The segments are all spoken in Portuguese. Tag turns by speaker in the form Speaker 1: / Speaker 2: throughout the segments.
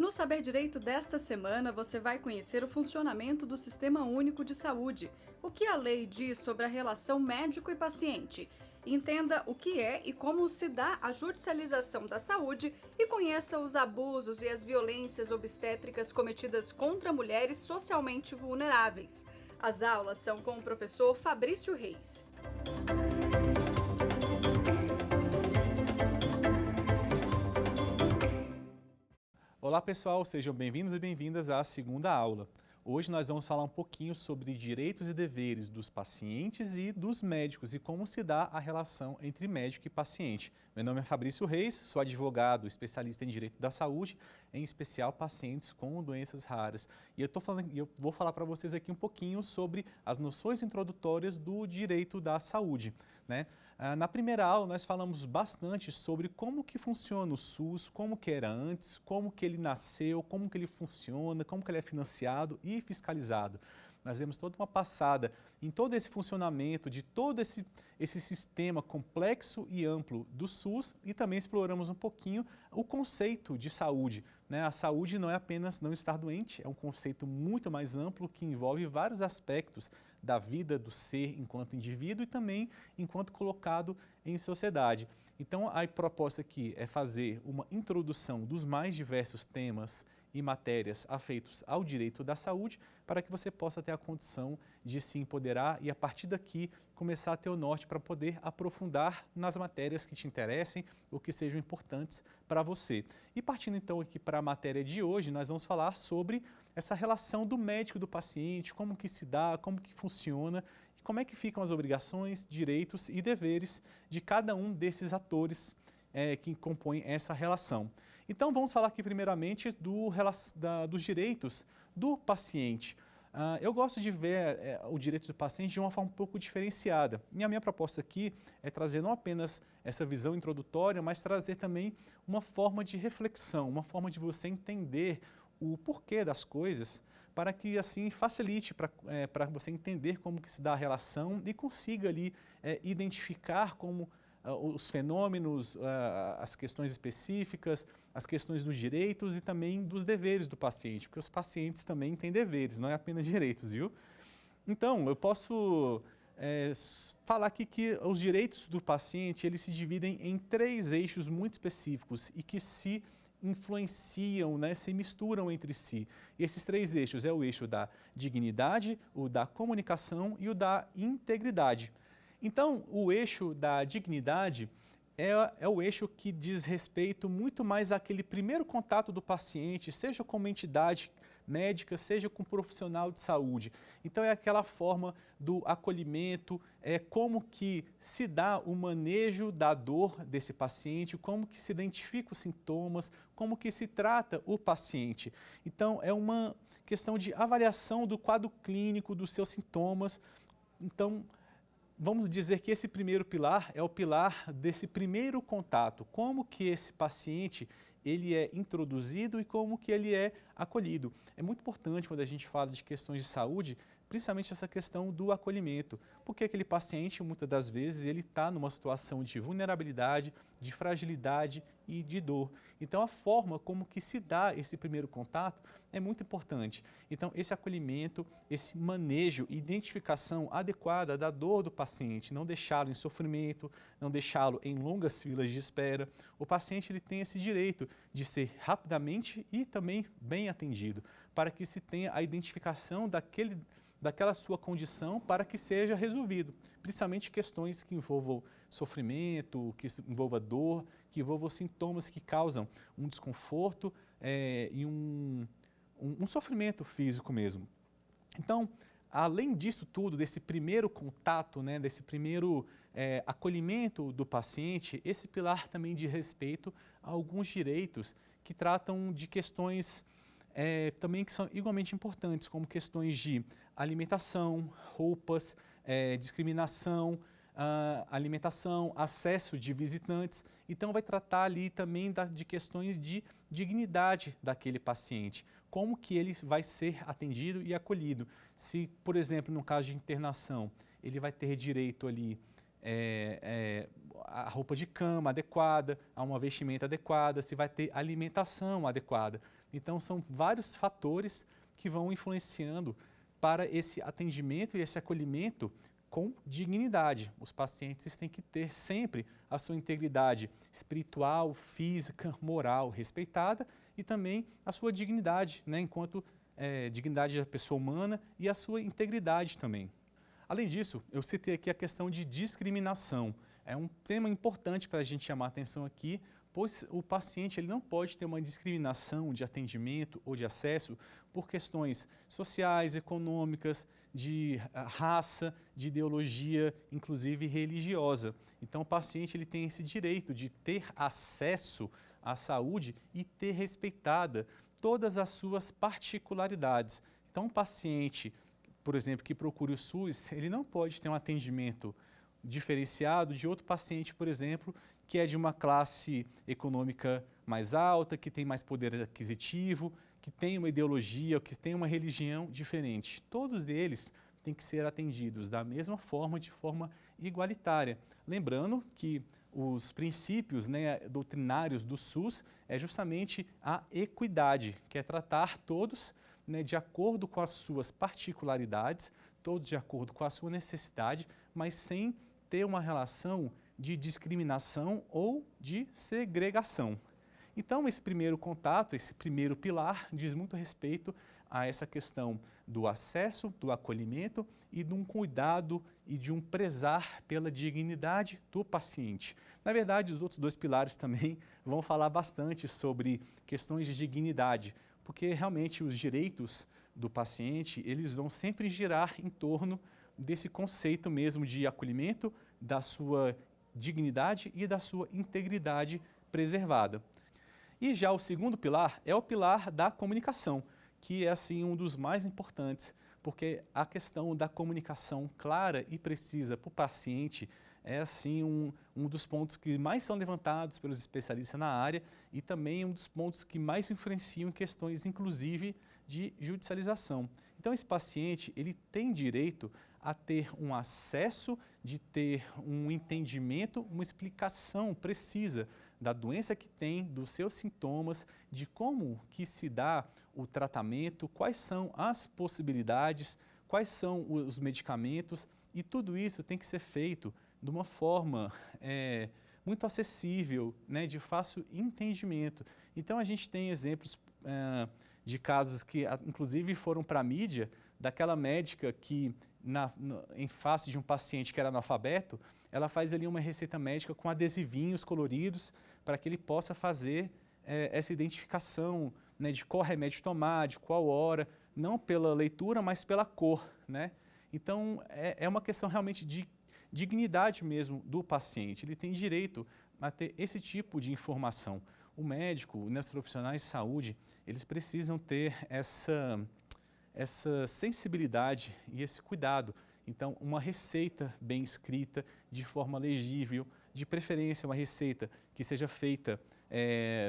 Speaker 1: No Saber Direito desta semana, você vai conhecer o funcionamento do Sistema Único de Saúde, o que a lei diz sobre a relação médico e paciente. Entenda o que é e como se dá a judicialização da saúde e conheça os abusos e as violências obstétricas cometidas contra mulheres socialmente vulneráveis. As aulas são com o professor Fabrício Reis.
Speaker 2: Olá pessoal, sejam bem-vindos e bem-vindas à segunda aula. Hoje nós vamos falar um pouquinho sobre direitos e deveres dos pacientes e dos médicos e como se dá a relação entre médico e paciente. Meu nome é Fabrício Reis, sou advogado, especialista em direito da saúde, em especial pacientes com doenças raras. E eu vou falar para vocês aqui um pouquinho sobre as noções introdutórias do direito da saúde, né? Na primeira aula nós falamos bastante sobre como que funciona o SUS, como que era antes, como que ele nasceu, como que ele funciona, como que ele é financiado e fiscalizado. Nós demos toda uma passada em todo esse funcionamento de todo esse sistema complexo e amplo do SUS e também exploramos um pouquinho o conceito de saúde, né? A saúde não é apenas não estar doente, é um conceito muito mais amplo que envolve vários aspectos da vida do ser enquanto indivíduo e também enquanto colocado em sociedade. Então a proposta aqui é fazer uma introdução dos mais diversos temas e matérias afeitos ao direito da saúde para que você possa ter a condição de se empoderar e a partir daqui começar a ter o norte para poder aprofundar nas matérias que te interessem ou que sejam importantes para você. E partindo então aqui para a matéria de hoje, nós vamos falar sobre essa relação do médico e do paciente, como que se dá, como que funciona e como é que ficam as obrigações, direitos e deveres de cada um desses atores que compõem essa relação. Então vamos falar aqui primeiramente dos direitos do paciente. Eu gosto de ver o direito do paciente de uma forma um pouco diferenciada. E a minha proposta aqui é trazer não apenas essa visão introdutória, mas trazer também uma forma de reflexão, uma forma de você entender o porquê das coisas, para que assim facilite para você entender como que se dá a relação e consiga ali identificar como os fenômenos, as questões específicas, as questões dos direitos e também dos deveres do paciente, porque os pacientes também têm deveres, não é apenas direitos, viu? Então, eu posso falar aqui que os direitos do paciente, eles se dividem em três eixos muito específicos e que se influenciam, né, se misturam entre si. E esses três eixos é o eixo da dignidade, o da comunicação e o da integridade. Então, o eixo da dignidade é o eixo que diz respeito muito mais àquele primeiro contato do paciente, seja com uma entidade médica, seja com um profissional de saúde. Então, é aquela forma do acolhimento, como que se dá o manejo da dor desse paciente, como que se identifica os sintomas, como que se trata o paciente. Então, é uma questão de avaliação do quadro clínico, dos seus sintomas. Então, vamos dizer que esse primeiro pilar é o pilar desse primeiro contato, como que esse paciente ele é introduzido e como que ele é acolhido. É muito importante quando a gente fala de questões de saúde, principalmente essa questão do acolhimento, porque aquele paciente, muitas das vezes, ele está numa situação de vulnerabilidade, de fragilidade e de dor. Então, a forma como que se dá esse primeiro contato é muito importante. Então, esse acolhimento, esse manejo e identificação adequada da dor do paciente, não deixá-lo em sofrimento, não deixá-lo em longas filas de espera. O paciente ele tem esse direito de ser rapidamente e também bem atendido, para que se tenha a identificação daquela sua condição para que seja resolvido, principalmente questões que envolvam sofrimento, que envolvam dor, que envolvam sintomas que causam um desconforto e um sofrimento físico mesmo. Então, além disso tudo, desse primeiro contato, né, desse primeiro acolhimento do paciente, esse pilar também diz respeito a alguns direitos que tratam de questões também que são igualmente importantes, como questões de alimentação, roupas, discriminação, alimentação, acesso de visitantes. Então vai tratar ali também de questões de dignidade daquele paciente, como que ele vai ser atendido e acolhido. Se, por exemplo, no caso de internação, ele vai ter direito ali a roupa de cama adequada, a uma vestimenta adequada, se vai ter alimentação adequada. Então, são vários fatores que vão influenciando para esse atendimento e esse acolhimento com dignidade. Os pacientes têm que ter sempre a sua integridade espiritual, física, moral respeitada e também a sua dignidade, né, enquanto dignidade da pessoa humana e a sua integridade também. Além disso, eu citei aqui a questão de discriminação. É um tema importante para a gente chamar a atenção aqui, pois o paciente ele não pode ter uma discriminação de atendimento ou de acesso por questões sociais, econômicas, de raça, de ideologia, inclusive religiosa. Então, o paciente ele tem esse direito de ter acesso à saúde e ter respeitada todas as suas particularidades. Então, um paciente, por exemplo, que procure o SUS, ele não pode ter um atendimento diferenciado de outro paciente, por exemplo, que é de uma classe econômica mais alta, que tem mais poder aquisitivo, que tem uma ideologia, que tem uma religião diferente. Todos eles têm que ser atendidos da mesma forma, de forma igualitária. Lembrando que os princípios, né, doutrinários do SUS é justamente a equidade, que é tratar todos, né, de acordo com as suas particularidades, todos de acordo com a sua necessidade, mas sem ter uma relação de discriminação ou de segregação. Então, esse primeiro contato, esse primeiro pilar, diz muito respeito a essa questão do acesso, do acolhimento e de um cuidado e de um prezar pela dignidade do paciente. Na verdade, os outros dois pilares também vão falar bastante sobre questões de dignidade, porque realmente os direitos do paciente, eles vão sempre girar em torno desse conceito mesmo de acolhimento, da sua dignidade e da sua integridade preservada. E já o segundo pilar é o pilar da comunicação, que é assim um dos mais importantes, porque a questão da comunicação clara e precisa para o paciente é assim um dos pontos que mais são levantados pelos especialistas na área e também um dos pontos que mais influenciam em questões, inclusive, de judicialização. Então, esse paciente ele tem direito a ter um acesso, de ter um entendimento, uma explicação precisa da doença que tem, dos seus sintomas, de como que se dá o tratamento, quais são as possibilidades, quais são os medicamentos, e tudo isso tem que ser feito de uma forma muito acessível, né, de fácil entendimento. Então, a gente tem exemplos de casos que, inclusive, foram para a mídia, daquela médica que, em face de um paciente que era analfabeto, ela faz ali uma receita médica com adesivinhos coloridos para que ele possa fazer essa identificação, né, de qual remédio tomar, de qual hora, não pela leitura, mas pela cor, né? Então, é uma questão realmente de dignidade mesmo do paciente. Ele tem direito a ter esse tipo de informação. O médico, os profissionais de saúde, eles precisam ter essa sensibilidade e esse cuidado. Então, uma receita bem escrita, de forma legível, de preferência uma receita que seja feita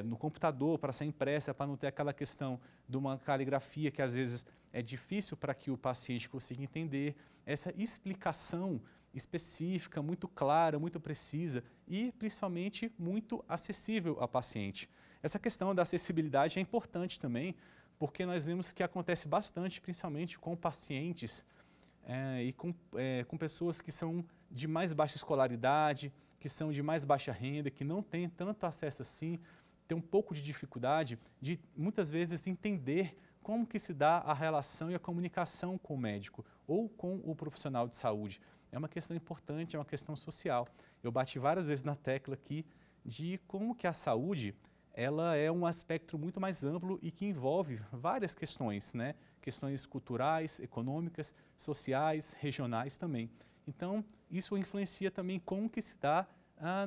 Speaker 2: no computador para ser impressa, para não ter aquela questão de uma caligrafia que às vezes é difícil para que o paciente consiga entender. Essa explicação específica, muito clara, muito precisa e principalmente muito acessível ao paciente. Essa questão da acessibilidade é importante também, porque nós vemos que acontece bastante, principalmente com pacientes e com pessoas que são de mais baixa escolaridade, que são de mais baixa renda, que não têm tanto acesso assim, tem um pouco de dificuldade de muitas vezes entender como que se dá a relação e a comunicação com o médico ou com o profissional de saúde. É uma questão importante, é uma questão social. Eu bati várias vezes na tecla aqui de como que a saúde ela é um aspecto muito mais amplo e que envolve várias questões, né? Questões culturais, econômicas, sociais, regionais também. Então, isso influencia também como que se dá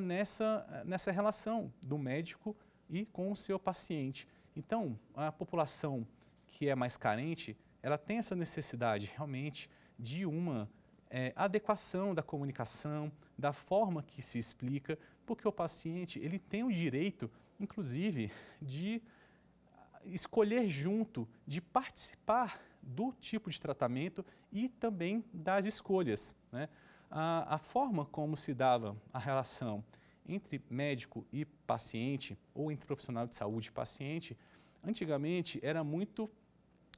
Speaker 2: nessa relação do médico e com o seu paciente. Então, a população que é mais carente, ela tem essa necessidade realmente de uma adequação da comunicação, da forma que se explica, porque o paciente ele tem o direito, inclusive, de escolher junto, de participar do tipo de tratamento e também das escolhas, né? A forma como se dava a relação entre médico e paciente, ou entre profissional de saúde e paciente, antigamente era muito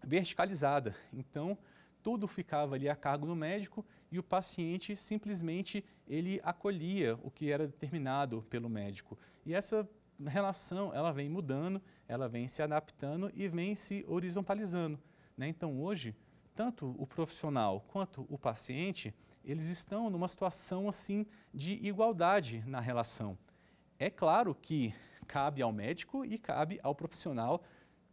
Speaker 2: verticalizada. Então, tudo ficava ali a cargo do médico e o paciente simplesmente ele acolhia o que era determinado pelo médico. E essa relação ela vem mudando, ela vem se adaptando e vem se horizontalizando, né? Então, hoje, tanto o profissional quanto o paciente, eles estão numa situação assim de igualdade na relação. É claro que cabe ao médico e cabe ao profissional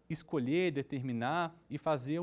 Speaker 2: escolher, determinar e fazer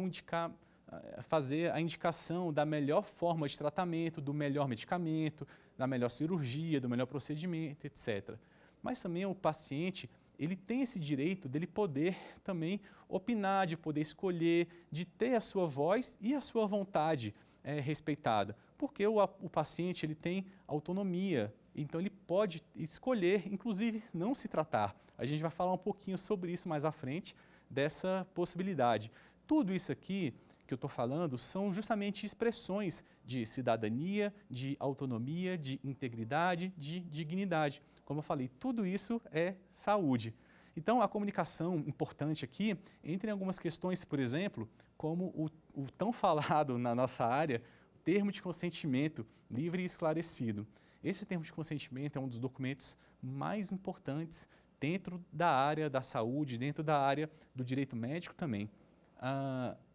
Speaker 2: a indicação da melhor forma de tratamento, do melhor medicamento, da melhor cirurgia, do melhor procedimento, etc. Mas também o paciente, ele tem esse direito dele poder também opinar, de poder escolher, de ter a sua voz e a sua vontade respeitada. Porque o paciente ele tem autonomia, então ele pode escolher, inclusive, não se tratar. A gente vai falar um pouquinho sobre isso mais à frente, dessa possibilidade. Tudo isso aqui que eu estou falando são justamente expressões de cidadania, de autonomia, de integridade, de dignidade. Como eu falei, tudo isso é saúde. Então, a comunicação importante aqui, entre algumas questões, por exemplo, como o tão falado na nossa área, termo de consentimento livre e esclarecido. Esse termo de consentimento é um dos documentos mais importantes dentro da área da saúde, dentro da área do direito médico também.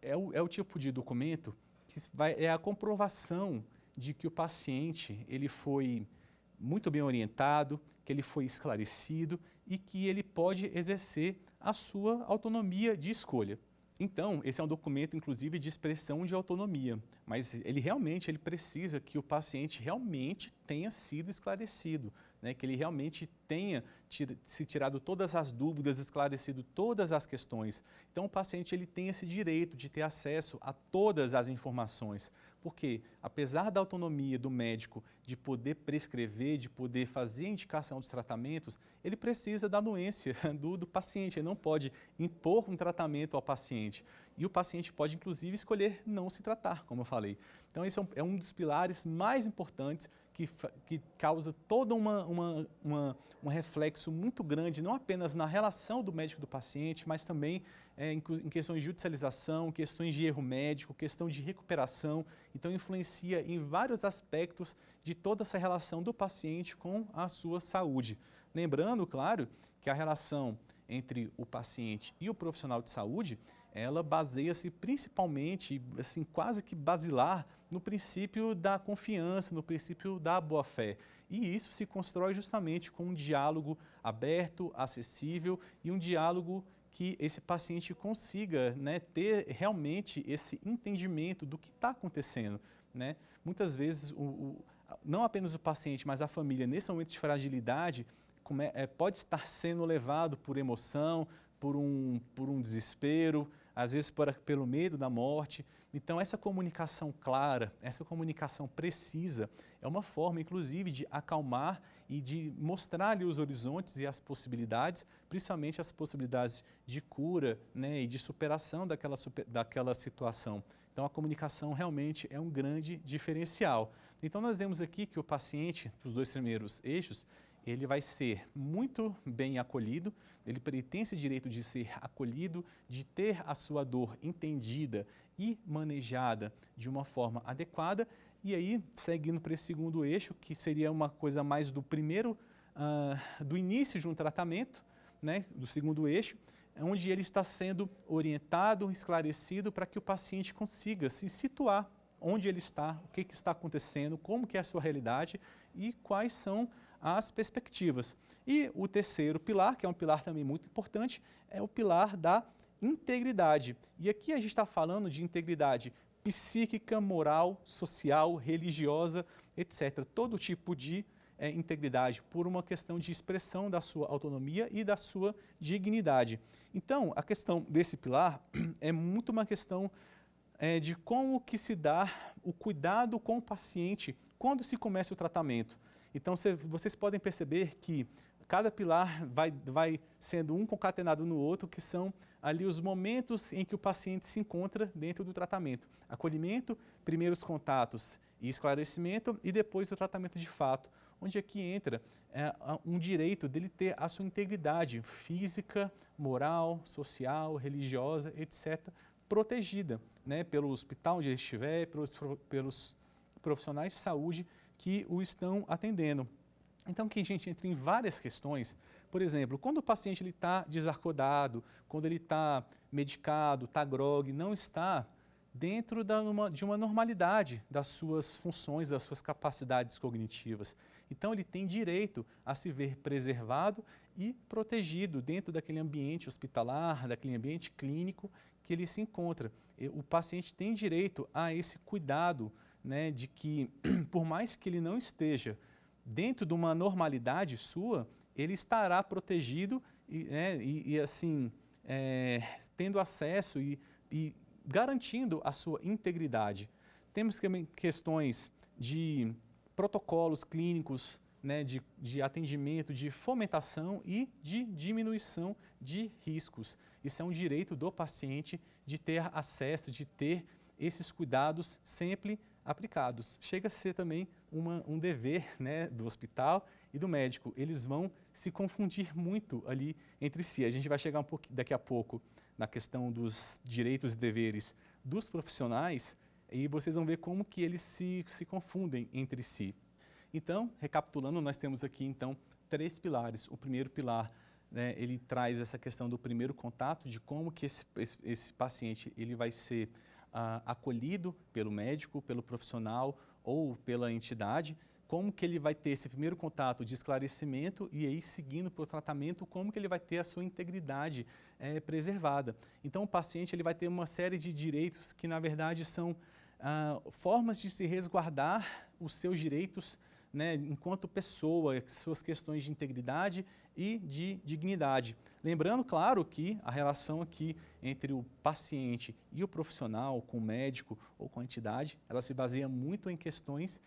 Speaker 2: É o tipo de documento que é a comprovação de que o paciente ele foi muito bem orientado, que ele foi esclarecido e que ele pode exercer a sua autonomia de escolha. Então, esse é um documento, inclusive, de expressão de autonomia, mas ele precisa que o paciente realmente tenha sido esclarecido, né? Que ele realmente tenha se tirado todas as dúvidas, esclarecido todas as questões. Então, o paciente ele tem esse direito de ter acesso a todas as informações, porque, apesar da autonomia do médico de poder prescrever, de poder fazer a indicação dos tratamentos, ele precisa da anuência do paciente, ele não pode impor um tratamento ao paciente. E o paciente pode, inclusive, escolher não se tratar, como eu falei. Então, esse é um dos pilares mais importantes que causa todo um reflexo muito grande, não apenas na relação do médico e do paciente, mas também em questões de judicialização, questões de erro médico, questão de recuperação. Então, influencia em vários aspectos de toda essa relação do paciente com a sua saúde. Lembrando, claro, que a relação entre o paciente e o profissional de saúde, ela baseia-se principalmente, assim, quase que basilar, no princípio da confiança, no princípio da boa-fé. E isso se constrói justamente com um diálogo aberto, acessível e um diálogo que esse paciente consiga, né, ter realmente esse entendimento do que está acontecendo, né? Muitas vezes, não apenas o paciente, mas a família, nesse momento de fragilidade, pode estar sendo levado por emoção, por um desespero, às vezes pelo medo da morte. Então, essa comunicação clara, essa comunicação precisa, é uma forma, inclusive, de acalmar e de mostrar-lhe os horizontes e as possibilidades, principalmente as possibilidades de cura, né, e de superação daquela situação. Então, a comunicação realmente é um grande diferencial. Então, nós vemos aqui que o paciente, os dois primeiros eixos, ele vai ser muito bem acolhido, ele tem esse direito de ser acolhido, de ter a sua dor entendida e manejada de uma forma adequada. E aí, seguindo para esse segundo eixo, que seria uma coisa mais do do início de um tratamento, né, do segundo eixo, onde ele está sendo orientado, esclarecido para que o paciente consiga se situar onde ele está, o que está acontecendo, como que é a sua realidade e quais são as perspectivas. E o terceiro pilar, que é um pilar também muito importante, é o pilar da integridade. E aqui a gente está falando de integridade psíquica, moral, social, religiosa, etc. Todo tipo de integridade por uma questão de expressão da sua autonomia e da sua dignidade. Então, a questão desse pilar é muito uma questão de como que se dá o cuidado com o paciente quando se começa o tratamento. Então, vocês podem perceber que cada pilar vai sendo um concatenado no outro, que são ali os momentos em que o paciente se encontra dentro do tratamento. Acolhimento, primeiros contatos e esclarecimento, e depois o tratamento de fato, onde aqui entra um direito dele ter a sua integridade física, moral, social, religiosa, etc., protegida, né, pelo hospital onde ele estiver, pelos profissionais de saúde que o estão atendendo. Então, que a gente entra em várias questões, por exemplo, quando o paciente está desacordado, quando ele está medicado, está grogue, não está dentro de uma normalidade das suas funções, das suas capacidades cognitivas. Então, ele tem direito a se ver preservado e protegido dentro daquele ambiente hospitalar, daquele ambiente clínico que ele se encontra. O paciente tem direito a esse cuidado, né, de que, por mais que ele não esteja dentro de uma normalidade sua, ele estará protegido assim, tendo acesso e garantindo a sua integridade. Temos também questões de protocolos clínicos, né, de atendimento, de fomentação e de diminuição de riscos. Isso é um direito do paciente de ter acesso, de ter esses cuidados sempre aplicados. Chega a ser também um dever, né, do hospital e do médico. Eles vão se confundir muito ali entre si. A gente vai chegar daqui a pouco na questão dos direitos e deveres dos profissionais e vocês vão ver como que eles se confundem entre si. Então, recapitulando, nós temos aqui então 3 pilares. O primeiro pilar, né, ele traz essa questão do primeiro contato, de como que esse paciente ele vai ser acolhido pelo médico, pelo profissional ou pela entidade, como que ele vai ter esse primeiro contato de esclarecimento e aí seguindo para o tratamento, como que ele vai ter a sua integridade preservada. Então o paciente ele vai ter uma série de direitos que na verdade são formas de se resguardar os seus direitos, né, enquanto pessoa, suas questões de integridade e de dignidade. Lembrando, claro, que a relação aqui entre o paciente e o profissional, com o médico ou com a entidade, ela se baseia muito em questões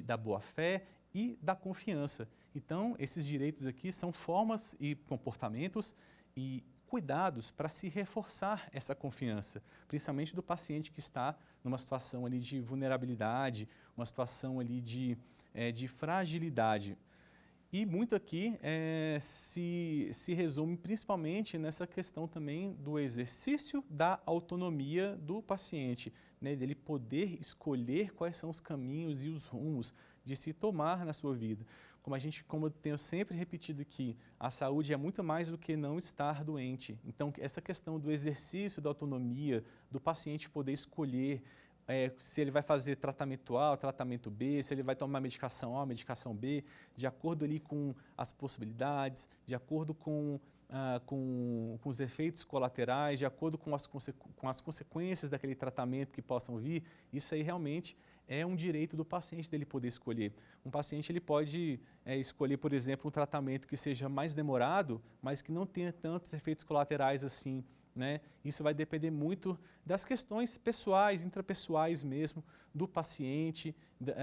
Speaker 2: da boa-fé e da confiança. Então, esses direitos aqui são formas e comportamentos e cuidados para se reforçar essa confiança, principalmente do paciente que está numa situação ali de vulnerabilidade, uma situação ali de fragilidade. E muito aqui se resume principalmente nessa questão também do exercício da autonomia do paciente, né, dele poder escolher quais são os caminhos e os rumos de se tomar na sua vida. Como eu tenho sempre repetido aqui, a saúde é muito mais do que não estar doente. Então, essa questão do exercício da autonomia, do paciente poder escolher se ele vai fazer tratamento A ou tratamento B, se ele vai tomar medicação A ou medicação B, de acordo ali com as possibilidades, de acordo com os efeitos colaterais, de acordo com as consequências daquele tratamento que possam vir, isso aí realmente é um direito do paciente dele poder escolher. Um paciente ele pode escolher, por exemplo, um tratamento que seja mais demorado, mas que não tenha tantos efeitos colaterais assim, né? Isso vai depender muito das questões pessoais, intrapessoais mesmo, do paciente,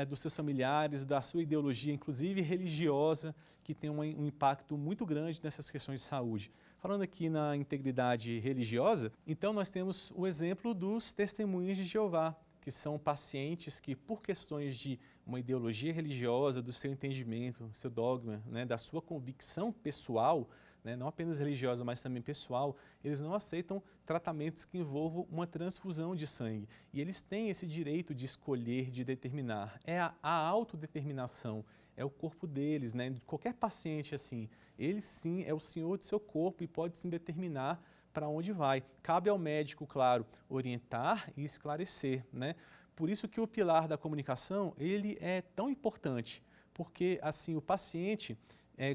Speaker 2: dos seus familiares, da sua ideologia, inclusive religiosa, que tem um impacto muito grande nessas questões de saúde. Falando aqui na integridade religiosa, então nós temos o exemplo dos testemunhas de Jeová, que são pacientes que, por questões de uma ideologia religiosa, do seu entendimento, do seu dogma, né, da sua convicção pessoal, né, não apenas religiosa, mas também pessoal, eles não aceitam tratamentos que envolvam uma transfusão de sangue. E eles têm esse direito de escolher, de determinar. É a autodeterminação, é o corpo deles, né? Qualquer paciente assim, ele sim é o senhor do seu corpo e pode sim determinar para onde vai. Cabe ao médico, claro, orientar e esclarecer, né? Por isso que o pilar da comunicação, ele é tão importante, porque assim o paciente,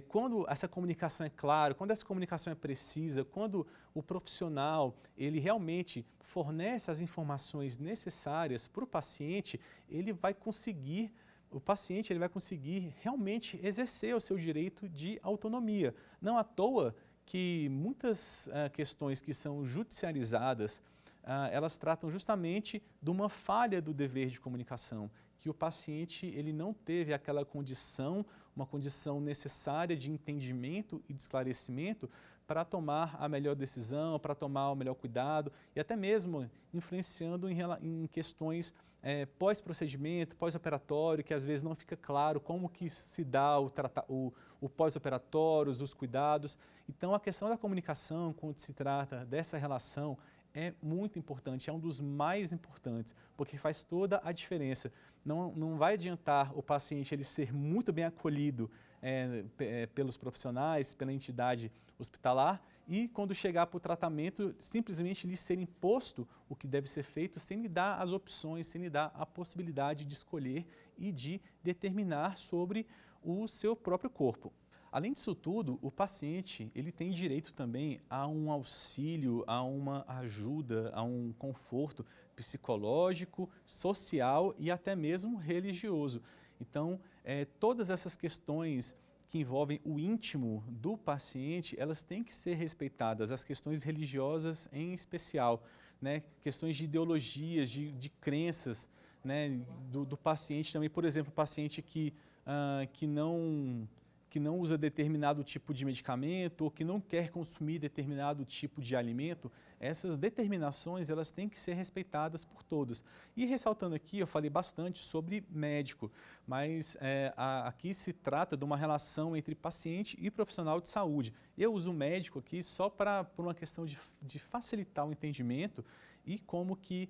Speaker 2: quando essa comunicação é clara, quando essa comunicação é precisa, quando o profissional ele realmente fornece as informações necessárias para o paciente, o paciente ele vai conseguir realmente exercer o seu direito de autonomia. Não à toa que muitas questões que são judicializadas, elas tratam justamente de uma falha do dever de comunicação, que o paciente ele não teve aquela condição uma condição necessária de entendimento e de esclarecimento para tomar a melhor decisão, para tomar o melhor cuidado e até mesmo influenciando em questões pós-procedimento, pós-operatório, que às vezes não fica claro como que se dá o pós-operatório, os cuidados. Então, a questão da comunicação, quando se trata dessa relação, é muito importante, é um dos mais importantes, porque faz toda a diferença. Não vai adiantar o paciente ele ser muito bem acolhido pelos profissionais, pela entidade hospitalar, e quando chegar para o tratamento, simplesmente lhe ser imposto o que deve ser feito, sem lhe dar as opções, sem lhe dar a possibilidade de escolher e de determinar sobre o seu próprio corpo. Além disso tudo, o paciente ele tem direito também a um auxílio, a uma ajuda, a um conforto psicológico, social e até mesmo religioso. Então, todas essas questões que envolvem o íntimo do paciente, elas têm que ser respeitadas, as questões religiosas em especial, né? Questões de ideologias, de crenças, né? do paciente também. Por exemplo, o paciente que não usa determinado tipo de medicamento ou que não quer consumir determinado tipo de alimento, essas determinações elas têm que ser respeitadas por todos. E ressaltando aqui, eu falei bastante sobre médico, mas aqui se trata de uma relação entre paciente e profissional de saúde. Eu uso o médico aqui só por uma questão de facilitar o entendimento e como que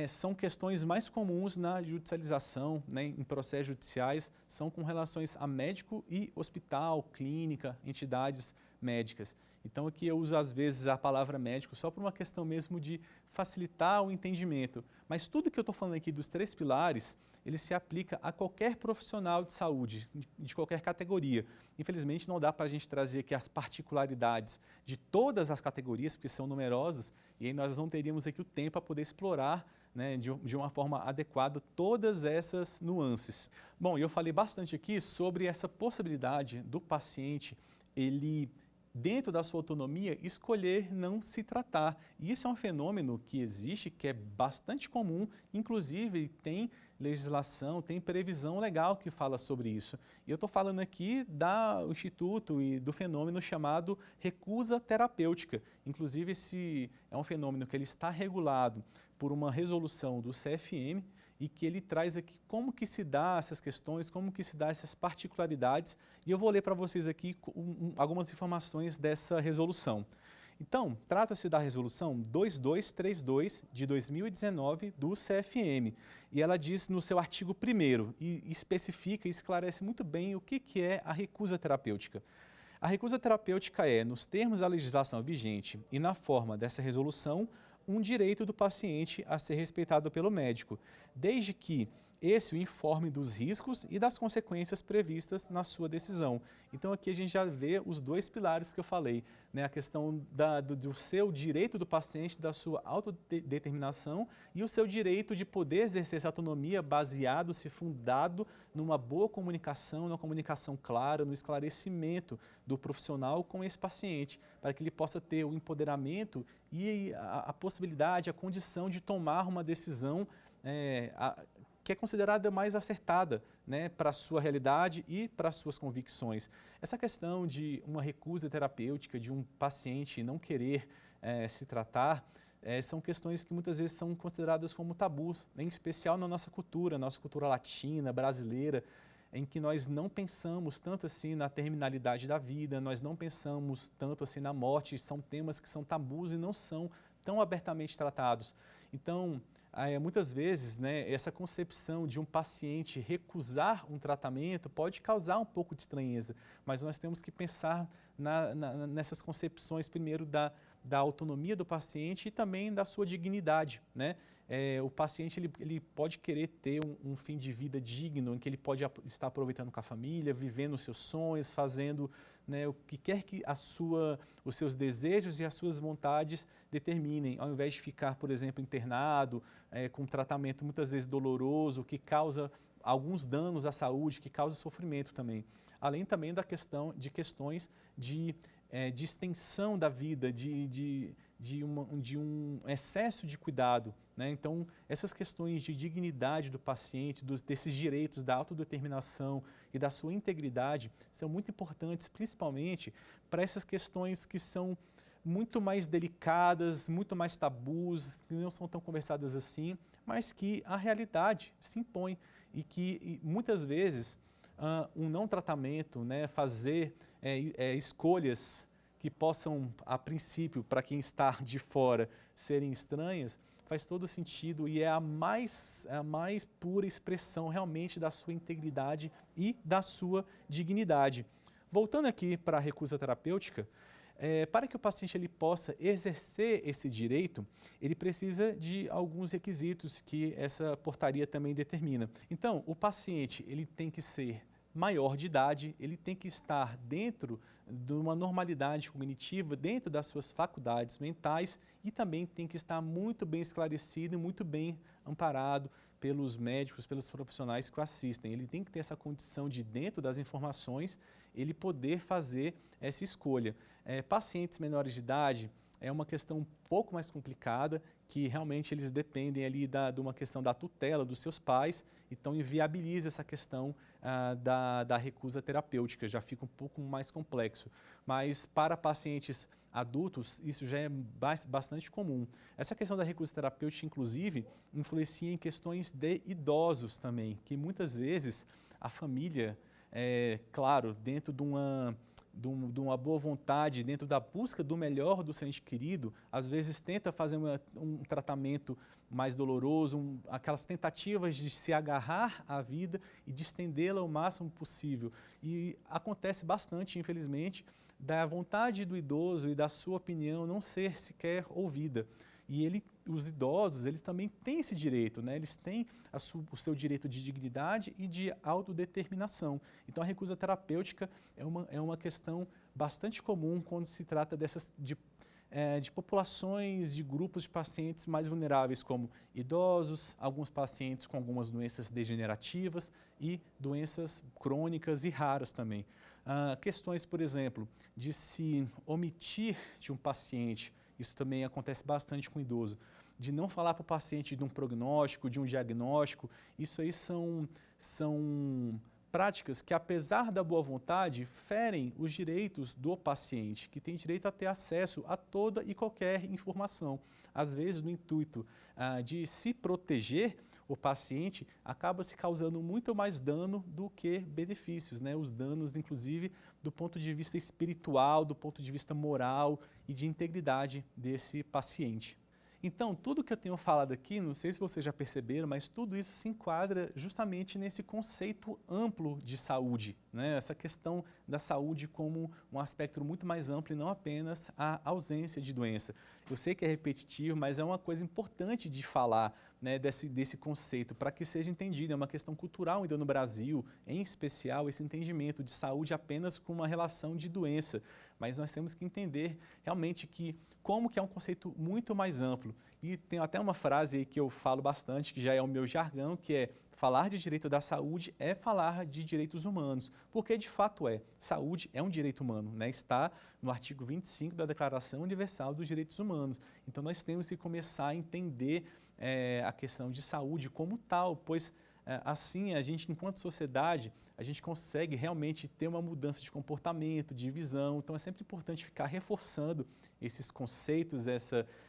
Speaker 2: são questões mais comuns na judicialização, né, em processos judiciais, são com relações a médico e hospital, clínica, entidades médicas. Então aqui eu uso às vezes a palavra médico só por uma questão mesmo de facilitar o entendimento. Mas tudo que eu estou falando aqui dos 3 pilares, ele se aplica a qualquer profissional de saúde, de qualquer categoria. Infelizmente não dá para a gente trazer aqui as particularidades de todas as categorias, porque são numerosas, e aí nós não teríamos aqui o tempo para poder explorar, né, de uma forma adequada todas essas nuances. Bom, eu falei bastante aqui sobre essa possibilidade do paciente, ele, dentro da sua autonomia, escolher não se tratar. E isso é um fenômeno que existe, que é bastante comum, inclusive tem legislação, tem previsão legal que fala sobre isso. E eu estou falando aqui do Instituto e do fenômeno chamado recusa terapêutica. Inclusive, esse é um fenômeno que ele está regulado por uma resolução do CFM e que ele traz aqui como que se dá essas questões, como que se dá essas particularidades. E eu vou ler para vocês aqui algumas informações dessa resolução. Então, trata-se da resolução 2232 de 2019 do CFM, e ela diz no seu artigo 1º, e especifica e esclarece muito bem o que é a recusa terapêutica. A recusa terapêutica é, nos termos da legislação vigente e na forma dessa resolução, um direito do paciente a ser respeitado pelo médico, desde que esse o informe dos riscos e das consequências previstas na sua decisão. Então aqui a gente já vê os 2 pilares que eu falei, né? A questão do seu direito do paciente, da sua autodeterminação e o seu direito de poder exercer essa autonomia baseado, se fundado numa boa comunicação, numa comunicação clara, no esclarecimento do profissional com esse paciente, para que ele possa ter o empoderamento e a possibilidade, a condição de tomar uma decisão que é considerada mais acertada, né, para a sua realidade e para as suas convicções. Essa questão de uma recusa terapêutica, de um paciente não querer se tratar, são questões que muitas vezes são consideradas como tabus, em especial na nossa cultura latina, brasileira, em que nós não pensamos tanto assim na terminalidade da vida, nós não pensamos tanto assim na morte, são temas que são tabus e não são tão abertamente tratados. Então, muitas vezes, né, essa concepção de um paciente recusar um tratamento pode causar um pouco de estranheza, mas nós temos que pensar nessas concepções, primeiro, da autonomia do paciente e também da sua dignidade, né? O paciente ele pode querer ter um fim de vida digno, em que ele pode estar aproveitando com a família, vivendo os seus sonhos, fazendo, né, o que quer que os seus desejos e as suas vontades determinem, ao invés de ficar, por exemplo, internado, com um tratamento muitas vezes doloroso, que causa alguns danos à saúde, que causa sofrimento também. Além também de questões de extensão da vida, de de um excesso de cuidado, né? Então, essas questões de dignidade do paciente, desses direitos da autodeterminação e da sua integridade são muito importantes, principalmente para essas questões que são muito mais delicadas, muito mais tabus, que não são tão conversadas assim, mas que a realidade se impõe e que muitas vezes um não tratamento, né, fazer escolhas que possam, a princípio, para quem está de fora, serem estranhas, faz todo sentido e é a mais pura expressão realmente da sua integridade e da sua dignidade. Voltando aqui para a recusa terapêutica, para que o paciente ele possa exercer esse direito, ele precisa de alguns requisitos que essa portaria também determina. Então, o paciente ele tem que ser maior de idade, ele tem que estar dentro de uma normalidade cognitiva, dentro das suas faculdades mentais e também tem que estar muito bem esclarecido e muito bem amparado pelos médicos, pelos profissionais que o assistem. Ele tem que ter essa condição de, dentro das informações, ele poder fazer essa escolha. Pacientes menores de idade é uma questão um pouco mais complicada, que realmente eles dependem ali de uma questão da tutela dos seus pais, então inviabiliza essa questão da recusa terapêutica, já fica um pouco mais complexo. Mas para pacientes adultos, isso já é bastante comum. Essa questão da recusa terapêutica, inclusive, influencia em questões de idosos também, que muitas vezes a família, claro, dentro de uma boa vontade, dentro da busca do melhor do seu ente querido, às vezes tenta fazer um tratamento mais doloroso, aquelas tentativas de se agarrar à vida e de estendê-la o máximo possível. E acontece bastante, infelizmente, da vontade do idoso e da sua opinião não ser sequer ouvida. E os idosos, eles também têm esse direito, né? Eles têm o seu direito de dignidade e de autodeterminação. Então, a recusa terapêutica é uma questão bastante comum quando se trata de populações, de grupos de pacientes mais vulneráveis, como idosos, alguns pacientes com algumas doenças degenerativas e doenças crônicas e raras também. Questões, por exemplo, de se omitir de um paciente, isso também acontece bastante com o idoso, de não falar para o paciente de um prognóstico, de um diagnóstico, isso aí são práticas que, apesar da boa vontade, ferem os direitos do paciente, que tem direito a ter acesso a toda e qualquer informação. Às vezes, no intuito de se proteger, o paciente acaba se causando muito mais dano do que benefícios, né? Os danos, inclusive, do ponto de vista espiritual, do ponto de vista moral e de integridade desse paciente. Então, tudo que eu tenho falado aqui, não sei se vocês já perceberam, mas tudo isso se enquadra justamente nesse conceito amplo de saúde, né? Essa questão da saúde como um aspecto muito mais amplo e não apenas a ausência de doença. Eu sei que é repetitivo, mas é uma coisa importante de falar, né, desse conceito, para que seja entendido. É uma questão cultural ainda no Brasil, em especial, esse entendimento de saúde apenas com uma relação de doença. Mas nós temos que entender realmente como que é um conceito muito mais amplo. E tem até uma frase aí que eu falo bastante, que já é o meu jargão, que é: falar de direito da saúde é falar de direitos humanos, porque de fato saúde é um direito humano, né? Está no artigo 25 da Declaração Universal dos Direitos Humanos. Então nós temos que começar a entender a questão de saúde como tal, pois assim a gente, enquanto sociedade, a gente consegue realmente ter uma mudança de comportamento, de visão. Então é sempre importante ficar reforçando esses conceitos,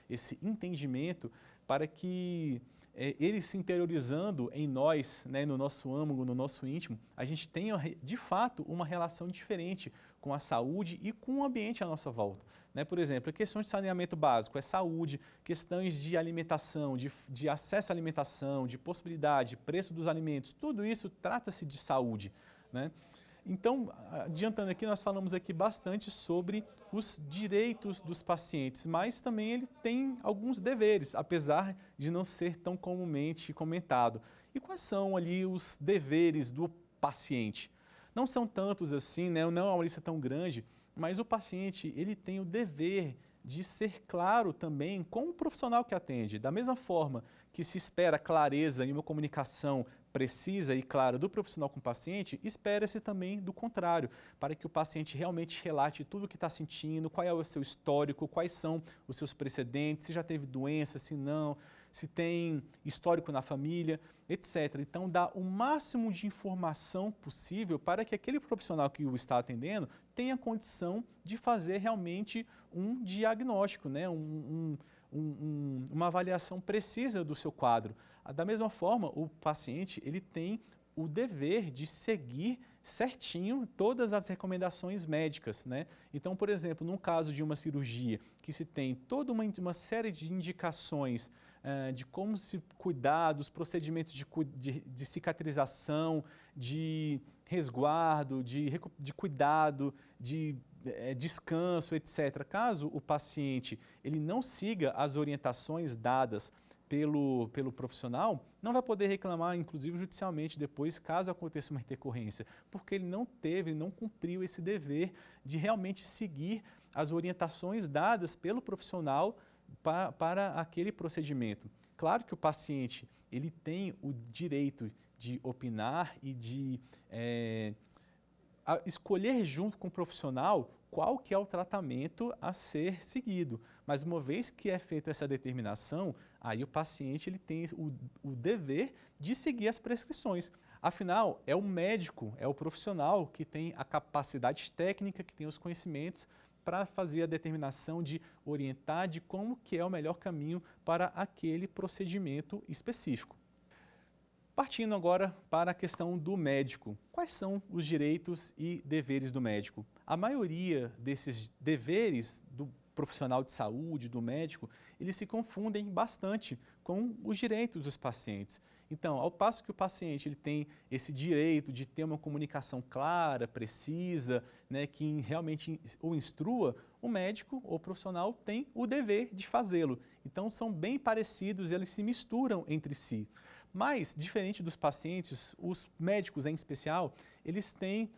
Speaker 2: esse entendimento, para que ele se interiorizando em nós, né, no nosso âmago, no nosso íntimo, a gente tenha de fato uma relação diferente com a saúde e com o ambiente à nossa volta. Né? Por exemplo, questões de saneamento básico, saúde, questões de alimentação, de acesso à alimentação, de possibilidade, preço dos alimentos, tudo isso trata-se de saúde. Né? Então, adiantando aqui, nós falamos aqui bastante sobre os direitos dos pacientes, mas também ele tem alguns deveres, apesar de não ser tão comumente comentado. E quais são ali os deveres do paciente? Não são tantos assim, né? Não é uma lista tão grande, mas o paciente ele tem o dever de ser claro também com o profissional que atende. Da mesma forma que se espera clareza em uma comunicação precisa e clara do profissional com o paciente, espera-se também do contrário, para que o paciente realmente relate tudo o que está sentindo, qual é o seu histórico, quais são os seus precedentes, se já teve doença, se não, se tem histórico na família, etc. Então, dá o máximo de informação possível para que aquele profissional que o está atendendo tenha condição de fazer realmente um diagnóstico, né? Uma avaliação precisa do seu quadro. Da mesma forma, o paciente ele tem o dever de seguir certinho todas as recomendações médicas, né? Então, por exemplo, num caso de uma cirurgia que se tem toda uma série de indicações de como se cuidar, dos procedimentos de cicatrização, de resguardo, de cuidado, de descanso, etc. Caso o paciente ele não siga as orientações dadas pelo profissional, não vai poder reclamar, inclusive judicialmente depois, caso aconteça uma intercorrência, porque ele não cumpriu esse dever de realmente seguir as orientações dadas pelo profissional para aquele procedimento. Claro que o paciente ele tem o direito de opinar e de escolher junto com o profissional qual que é o tratamento a ser seguido. Mas uma vez que é feita essa determinação, aí o paciente ele tem o dever de seguir as prescrições. Afinal, é o médico, é o profissional que tem a capacidade técnica, que tem os conhecimentos para fazer a determinação de orientar de como que é o melhor caminho para aquele procedimento específico. Partindo agora para a questão do médico. Quais são os direitos e deveres do médico? A maioria desses deveres do profissional de saúde, do médico, eles se confundem bastante com os direitos dos pacientes. Então, ao passo que o paciente ele tem esse direito de ter uma comunicação clara, precisa, né, que realmente o instrua, o médico ou profissional tem o dever de fazê-lo. Então, são bem parecidos, eles se misturam entre si. Mas, diferente dos pacientes, os médicos em especial, eles têm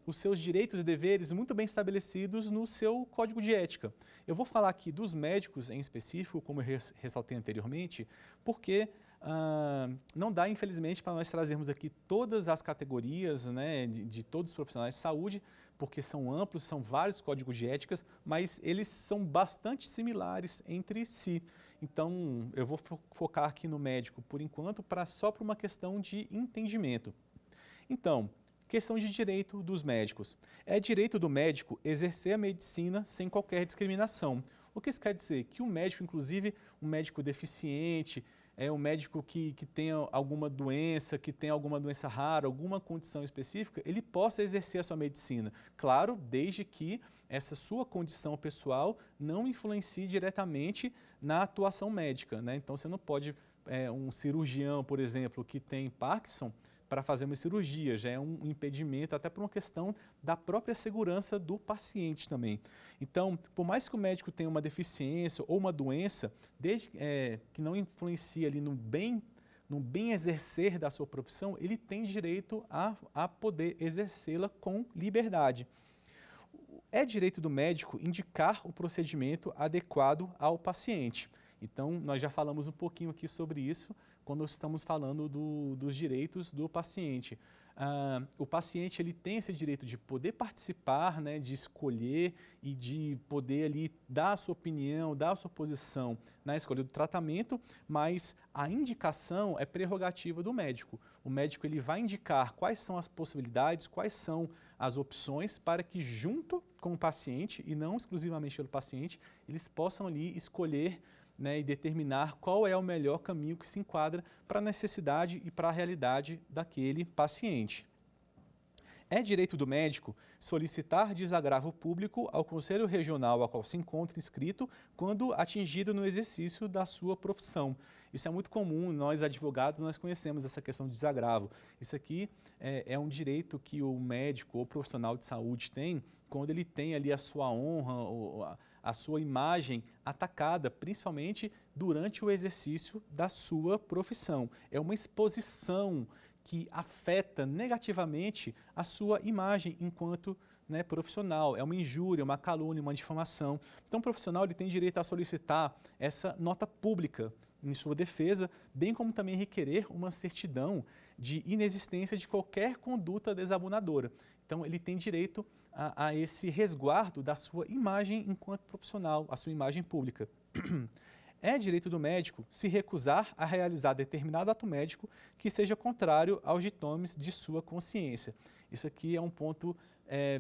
Speaker 2: os seus direitos e deveres muito bem estabelecidos no seu código de ética. Eu vou falar aqui dos médicos em específico, como eu ressaltei anteriormente, porque não dá, infelizmente, para nós trazermos aqui todas as categorias, né, de todos os profissionais de saúde, porque são amplos, são vários códigos de éticas, mas eles são bastante similares entre si. Então, eu vou focar aqui no médico por enquanto, só para uma questão de entendimento. Então, questão de direito dos médicos. É direito do médico exercer a medicina sem qualquer discriminação. O que isso quer dizer? Que o médico, inclusive um médico deficiente, um médico que tenha alguma doença, que tenha alguma doença rara, alguma condição específica, ele possa exercer a sua medicina. Claro, desde que essa sua condição pessoal não influencie diretamente na atuação médica, né? Então, você não pode, um cirurgião, por exemplo, que tem Parkinson, para fazer uma cirurgia, já é um impedimento, até por uma questão da própria segurança do paciente também. Então, por mais que o médico tenha uma deficiência ou uma doença, desde que não influencie ali no bem exercer da sua profissão, ele tem direito a poder exercê-la com liberdade. É direito do médico indicar o procedimento adequado ao paciente. Então, nós já falamos um pouquinho aqui sobre isso, quando estamos falando dos direitos do paciente. O paciente ele tem esse direito de poder participar, né, de escolher e de poder ali dar a sua opinião, dar a sua posição na escolha do tratamento, mas a indicação é prerrogativa do médico. O médico ele vai indicar quais são as possibilidades, quais são as opções para que junto com o paciente, e não exclusivamente pelo paciente, eles possam ali escolher, né, e determinar qual é o melhor caminho que se enquadra para a necessidade e para a realidade daquele paciente. É direito do médico solicitar desagravo público ao Conselho Regional a qual se encontra inscrito quando atingido no exercício da sua profissão. Isso é muito comum, nós advogados nós conhecemos essa questão de desagravo. Isso aqui é um direito que o médico ou profissional de saúde tem quando ele tem ali a sua honra, a sua imagem atacada, principalmente durante o exercício da sua profissão. É uma exposição que afeta negativamente a sua imagem enquanto né, profissional, é uma injúria, uma calúnia, uma difamação. Então, o profissional ele tem direito a solicitar essa nota pública em sua defesa, bem como também requerer uma certidão de inexistência de qualquer conduta desabonadora. Então, ele tem direito a esse resguardo da sua imagem enquanto profissional, a sua imagem pública. É direito do médico se recusar a realizar determinado ato médico que seja contrário aos ditames de sua consciência. Isso aqui é um ponto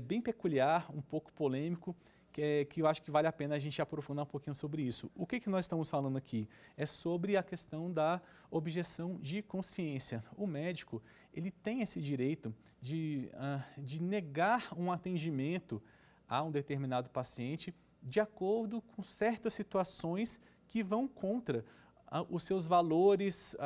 Speaker 2: bem peculiar, um pouco polêmico, que eu acho que vale a pena a gente aprofundar um pouquinho sobre isso. O que nós estamos falando aqui? É sobre a questão da objeção de consciência. O médico ele tem esse direito de negar um atendimento a um determinado paciente de acordo com certas situações que vão contra os seus valores,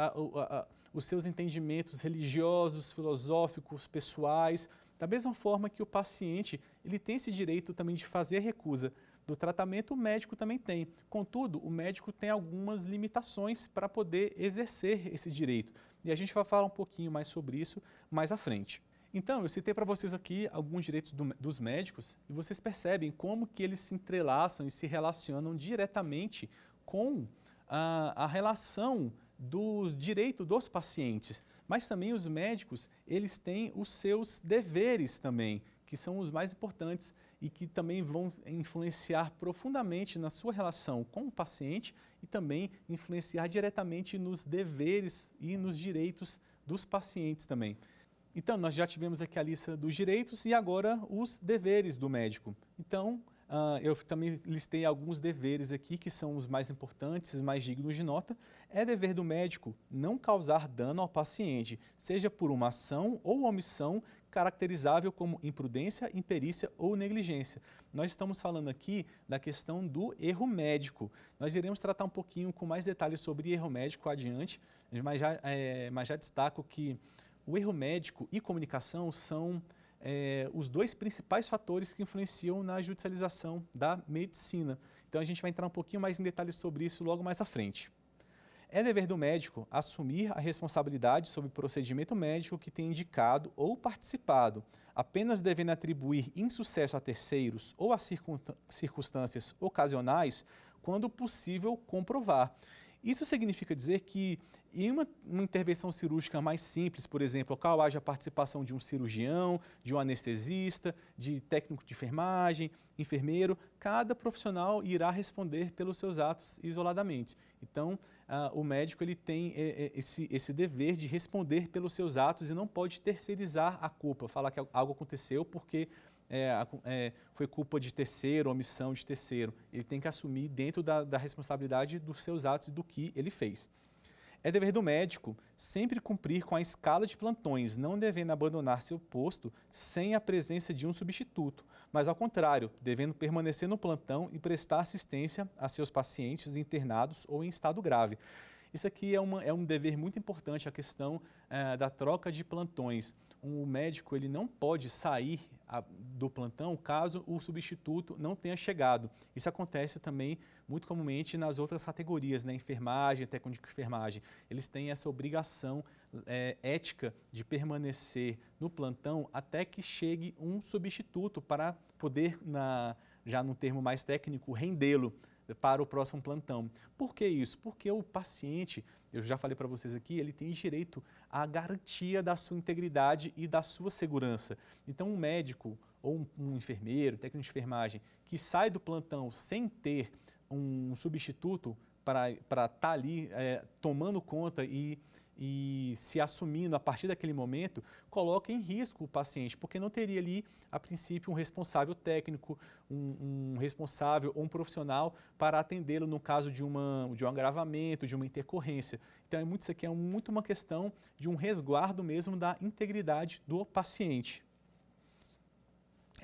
Speaker 2: os seus entendimentos religiosos, filosóficos, pessoais. Da mesma forma que o paciente ele tem esse direito também de fazer a recusa do tratamento, o médico também tem. Contudo, o médico tem algumas limitações para poder exercer esse direito. E a gente vai falar um pouquinho mais sobre isso mais à frente. Então, eu citei para vocês aqui alguns direitos dos médicos e vocês percebem como que eles se entrelaçam e se relacionam diretamente com a relação do direito dos pacientes. Mas também os médicos, eles têm os seus deveres também, que são os mais importantes e que também vão influenciar profundamente na sua relação com o paciente e também influenciar diretamente nos deveres e nos direitos dos pacientes também. Então, nós já tivemos aqui a lista dos direitos e agora os deveres do médico. Então, eu também listei alguns deveres aqui que são os mais importantes, mais dignos de nota. É dever do médico não causar dano ao paciente, seja por uma ação ou omissão caracterizável como imprudência, imperícia ou negligência. Nós estamos falando aqui da questão do erro médico. Nós iremos tratar um pouquinho com mais detalhes sobre erro médico adiante, mas já destaco que o erro médico e comunicação são os dois principais fatores que influenciam na judicialização da medicina. Então a gente vai entrar um pouquinho mais em detalhes sobre isso logo mais à frente. É dever do médico assumir a responsabilidade sobre o procedimento médico que tem indicado ou participado, apenas devendo atribuir insucesso a terceiros ou a circunstâncias ocasionais, quando possível comprovar. Isso significa dizer que em uma intervenção cirúrgica mais simples, por exemplo, a qual haja a participação de um cirurgião, de um anestesista, de técnico de enfermagem, enfermeiro, cada profissional irá responder pelos seus atos isoladamente. Então, o médico ele tem esse dever de responder pelos seus atos e não pode terceirizar a culpa, falar que algo aconteceu porque foi culpa de terceiro, omissão de terceiro. Ele tem que assumir dentro da responsabilidade dos seus atos e do que ele fez. É dever do médico sempre cumprir com a escala de plantões, não devendo abandonar seu posto sem a presença de um substituto, mas ao contrário, devendo permanecer no plantão e prestar assistência a seus pacientes internados ou em estado grave. Isso aqui é um dever muito importante, a questão da troca de plantões. O médico ele não pode sair do plantão caso o substituto não tenha chegado. Isso acontece também muito comumente nas outras categorias, né? Enfermagem, técnico de enfermagem. Eles têm essa obrigação ética de permanecer no plantão até que chegue um substituto para poder, já no termo mais técnico, rendê-lo para o próximo plantão. Por que isso? Porque o paciente, eu já falei para vocês aqui, ele tem direito à garantia da sua integridade e da sua segurança. Então, um médico ou um enfermeiro, técnico de enfermagem, que sai do plantão sem ter um substituto para estar ali tomando conta e se assumindo a partir daquele momento, coloca em risco o paciente, porque não teria ali, a princípio, um responsável técnico, um responsável ou um profissional para atendê-lo no caso de um agravamento, de uma intercorrência. Então, isso aqui é muito uma questão de um resguardo mesmo da integridade do paciente.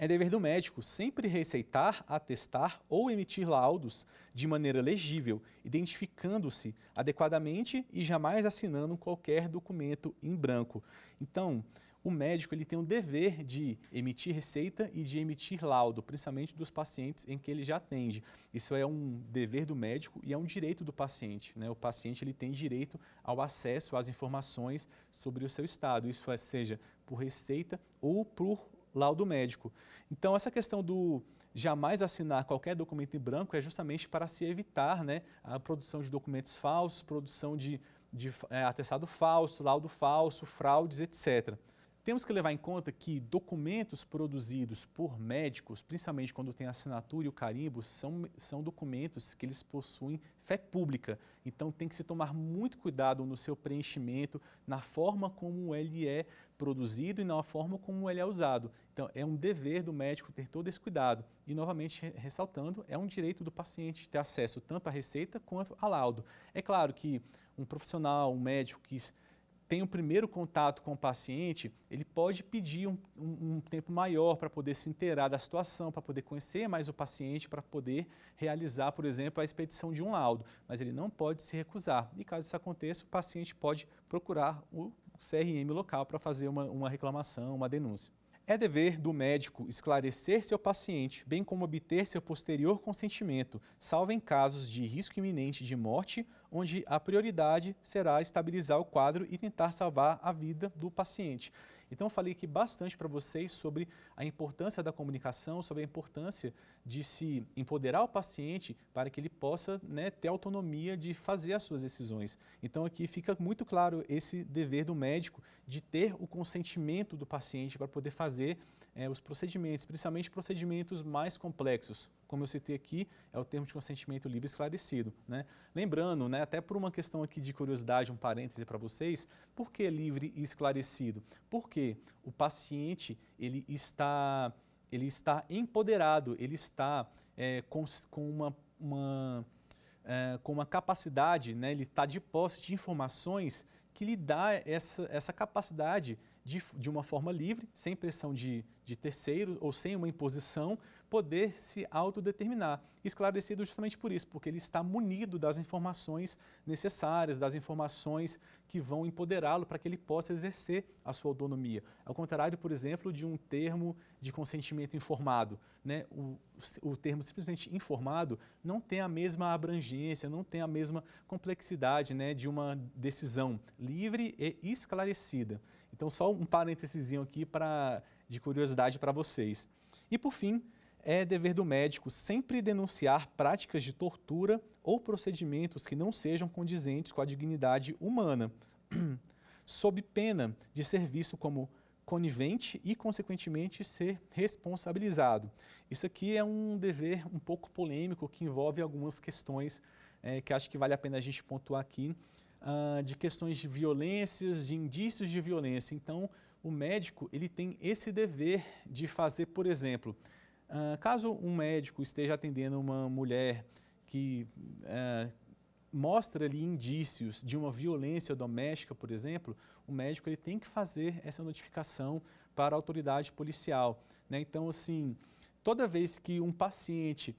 Speaker 2: É dever do médico sempre receitar, atestar ou emitir laudos de maneira legível, identificando-se adequadamente e jamais assinando qualquer documento em branco. Então, o médico ele tem o dever de emitir receita e de emitir laudo, principalmente dos pacientes em que ele já atende. Isso é um dever do médico e é um direito do paciente, né? O paciente ele tem direito ao acesso às informações sobre o seu estado, isso seja por receita ou por laudo médico. Então, essa questão do jamais assinar qualquer documento em branco é justamente para se evitar, né, a produção de documentos falsos, produção de atestado falso, laudo falso, fraudes, etc. Temos que levar em conta que documentos produzidos por médicos, principalmente quando tem a assinatura e o carimbo, são documentos que eles possuem fé pública. Então tem que se tomar muito cuidado no seu preenchimento, na forma como ele é produzido e na forma como ele é usado. Então é um dever do médico ter todo esse cuidado. E novamente ressaltando, é um direito do paciente ter acesso tanto à receita quanto ao laudo. É claro que um profissional, um médico que tem o primeiro contato com o paciente, ele pode pedir um tempo maior para poder se inteirar da situação, para poder conhecer mais o paciente, para poder realizar, por exemplo, a expedição de um laudo, mas ele não pode se recusar. E caso isso aconteça, o paciente pode procurar o CRM local para fazer uma reclamação, uma denúncia. É dever do médico esclarecer seu paciente, bem como obter seu posterior consentimento, salvo em casos de risco iminente de morte, onde a prioridade será estabilizar o quadro e tentar salvar a vida do paciente. Então, eu falei aqui bastante para vocês sobre a importância da comunicação, sobre a importância de se empoderar o paciente para que ele possa, né, ter autonomia de fazer as suas decisões. Então, aqui fica muito claro esse dever do médico de ter o consentimento do paciente para poder fazer os procedimentos, principalmente procedimentos mais complexos. Como eu citei aqui, é o termo de consentimento livre esclarecido, né? Lembrando, né, até por uma questão aqui de curiosidade, um parêntese para vocês, por que livre e esclarecido? Porque o paciente ele está empoderado, ele está com uma capacidade, né, ele está de posse de informações que lhe dá essa capacidade de uma forma livre, sem pressão de terceiros ou sem uma imposição, poder se autodeterminar. Esclarecido justamente por isso, porque ele está munido das informações necessárias, das informações que vão empoderá-lo para que ele possa exercer a sua autonomia. Ao contrário, por exemplo, de um termo de consentimento informado, né? O termo simplesmente informado não tem a mesma abrangência, não tem a mesma complexidade, né, de uma decisão livre e esclarecida. Então, só um parênteses aqui de curiosidade para vocês. E, por fim, é dever do médico sempre denunciar práticas de tortura ou procedimentos que não sejam condizentes com a dignidade humana, sob pena de ser visto como conivente e, consequentemente, ser responsabilizado. Isso aqui é um dever um pouco polêmico que envolve algumas questões que acho que vale a pena a gente pontuar aqui, de questões de violências, de indícios de violência. Então, o médico ele tem esse dever de fazer, por exemplo, caso um médico esteja atendendo uma mulher que mostra ali indícios de uma violência doméstica, por exemplo, o médico ele tem que fazer essa notificação para a autoridade policial, né? Então, assim, toda vez que um paciente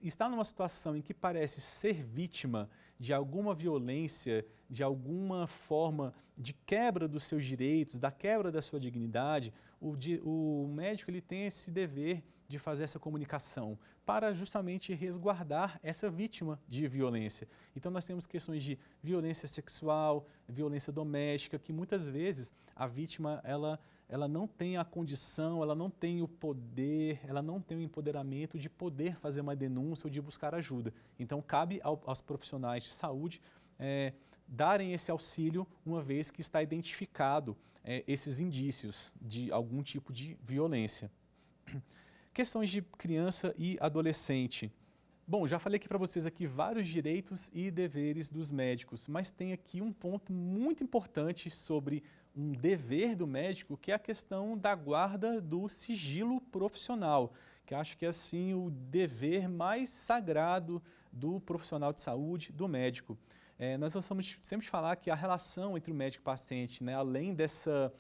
Speaker 2: está numa situação em que parece ser vítima de alguma violência, de alguma forma de quebra dos seus direitos, da quebra da sua dignidade, o médico ele tem esse dever de fazer essa comunicação para justamente resguardar essa vítima de violência. Então nós temos questões de violência sexual, violência doméstica, que muitas vezes a vítima ela não tem a condição, ela não tem o poder, ela não tem o empoderamento de poder fazer uma denúncia ou de buscar ajuda. Então cabe aos profissionais de saúde darem esse auxílio uma vez que está identificado esses indícios de algum tipo de violência. Questões de criança e adolescente. Bom, já falei aqui para vocês aqui vários direitos e deveres dos médicos, mas tem aqui um ponto muito importante sobre um dever do médico, que é a questão da guarda do sigilo profissional, que acho que é assim o dever mais sagrado do profissional de saúde, do médico. Nós vamos sempre falar que a relação entre o médico e o paciente, né, além dessa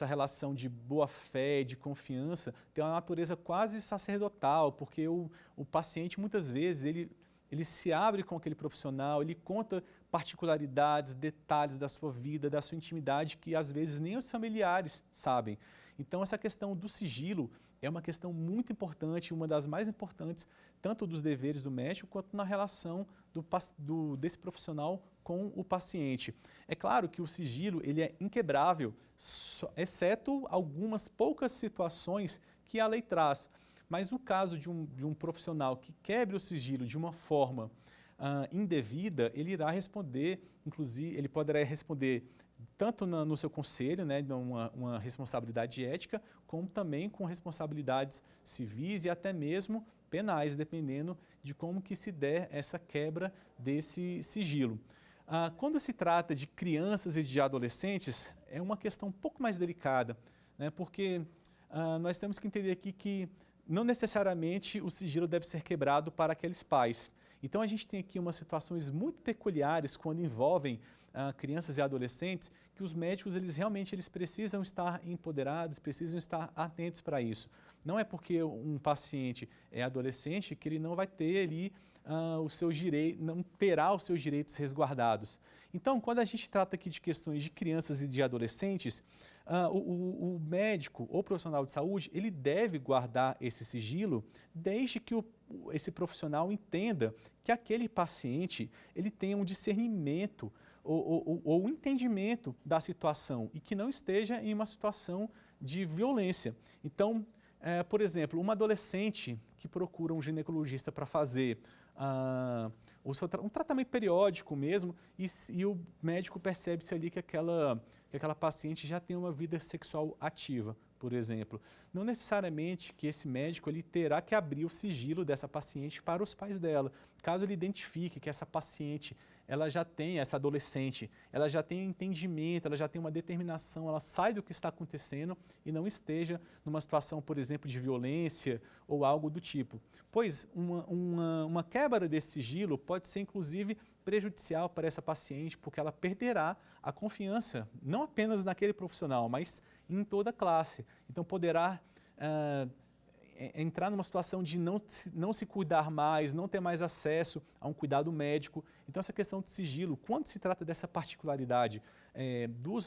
Speaker 2: relação de boa-fé, de confiança, tem uma natureza quase sacerdotal, porque o paciente, muitas vezes, ele se abre com aquele profissional, ele conta particularidades, detalhes da sua vida, da sua intimidade, que às vezes nem os familiares sabem. Então, essa questão do sigilo é uma questão muito importante, uma das mais importantes, tanto dos deveres do médico quanto na relação desse profissional com o paciente. É claro que o sigilo ele é inquebrável, exceto algumas poucas situações que a lei traz. Mas no caso de um profissional que quebre o sigilo de uma forma indevida, ele irá responder, inclusive, ele poderá responder tanto no seu conselho, né, uma responsabilidade ética, como também com responsabilidades civis e até mesmo penais, dependendo de como que se der essa quebra desse sigilo. Quando se trata de crianças e de adolescentes, é uma questão um pouco mais delicada, né, porque nós temos que entender aqui que não necessariamente o sigilo deve ser quebrado para aqueles pais. Então a gente tem aqui umas situações muito peculiares quando envolvem crianças e adolescentes, que os médicos eles precisam estar empoderados, precisam estar atentos para isso. Não é porque um paciente é adolescente que ele não vai ter ali os seus direitos, não terá os seus direitos resguardados. Então, quando a gente trata aqui de questões de crianças e de adolescentes, o médico ou profissional de saúde, ele deve guardar esse sigilo desde que esse profissional entenda que aquele paciente ele tenha um discernimento ou um entendimento da situação e que não esteja em uma situação de violência. Então, por exemplo, uma adolescente que procura um ginecologista para fazer um tratamento periódico mesmo e o médico percebe-se ali que aquela paciente já tem uma vida sexual ativa, por exemplo. Não necessariamente que esse médico ele terá que abrir o sigilo dessa paciente para os pais dela. Caso ele identifique que essa paciente ela já tem, essa adolescente, ela já tem um entendimento, ela já tem uma determinação, ela sai do que está acontecendo e não esteja numa situação, por exemplo, de violência ou algo do tipo. Pois uma quebra desse sigilo pode ser, inclusive, prejudicial para essa paciente, porque ela perderá a confiança, não apenas naquele profissional, mas em toda a classe. Então, poderá entrar numa situação de não se cuidar mais, não ter mais acesso a um cuidado médico. Então, essa questão de sigilo, quando se trata dessa particularidade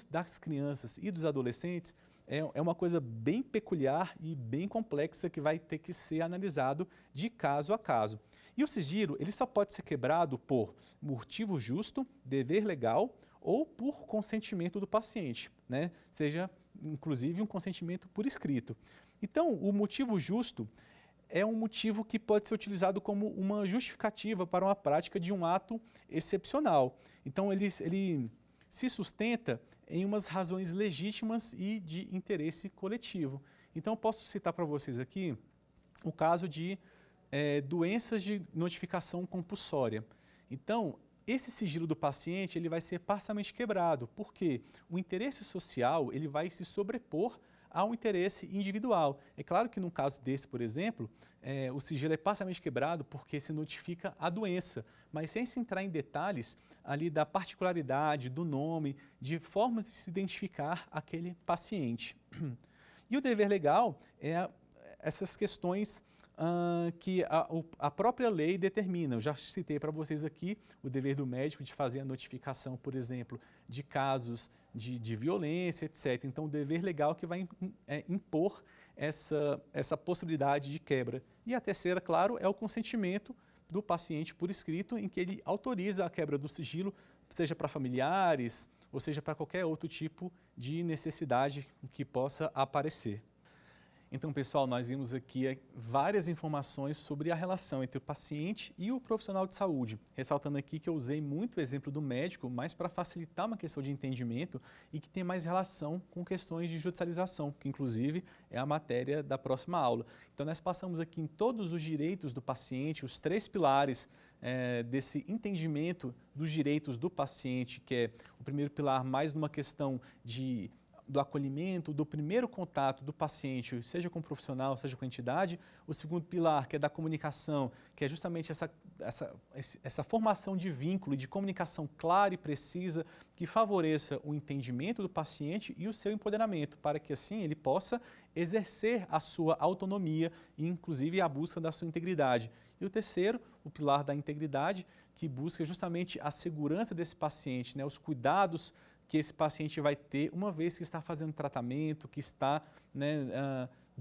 Speaker 2: das crianças e dos adolescentes, é uma coisa bem peculiar e bem complexa que vai ter que ser analisado de caso a caso. E o sigilo, ele só pode ser quebrado por motivo justo, dever legal ou por consentimento do paciente, né? Seja, inclusive, um consentimento por escrito. Então, o motivo justo é um motivo que pode ser utilizado como uma justificativa para uma prática de um ato excepcional. Então, ele se sustenta em umas razões legítimas e de interesse coletivo. Então, eu posso citar para vocês aqui o caso de doenças de notificação compulsória. Então, esse sigilo do paciente ele vai ser parcialmente quebrado, porque o interesse social ele vai se sobrepor ao interesse individual. É claro que no caso desse, por exemplo, o sigilo é parcialmente quebrado porque se notifica a doença, mas sem se entrar em detalhes ali da particularidade, do nome, de formas de se identificar aquele paciente. E o dever legal é essas questões que a própria lei determina. Eu já citei para vocês aqui o dever do médico de fazer a notificação, por exemplo, de casos de violência, etc. Então, o dever legal que vai impor essa possibilidade de quebra. E a terceira, claro, é o consentimento do paciente por escrito, em que ele autoriza a quebra do sigilo, seja para familiares, ou seja para qualquer outro tipo de necessidade que possa aparecer. Então, pessoal, nós vimos aqui várias informações sobre a relação entre o paciente e o profissional de saúde. Ressaltando aqui que eu usei muito o exemplo do médico, mas para facilitar uma questão de entendimento e que tem mais relação com questões de judicialização, que inclusive é a matéria da próxima aula. Então, nós passamos aqui em todos os direitos do paciente, os 3 pilares desse entendimento dos direitos do paciente, que é o primeiro pilar mais numa questão do acolhimento, do primeiro contato do paciente, seja com o profissional, seja com a entidade. O segundo pilar, que é da comunicação, que é justamente essa formação de vínculo, de comunicação clara e precisa, que favoreça o entendimento do paciente e o seu empoderamento, para que assim ele possa exercer a sua autonomia e inclusive a busca da sua integridade. E o terceiro, o pilar da integridade, que busca justamente a segurança desse paciente, né, os cuidados que esse paciente vai ter uma vez que está fazendo tratamento, que está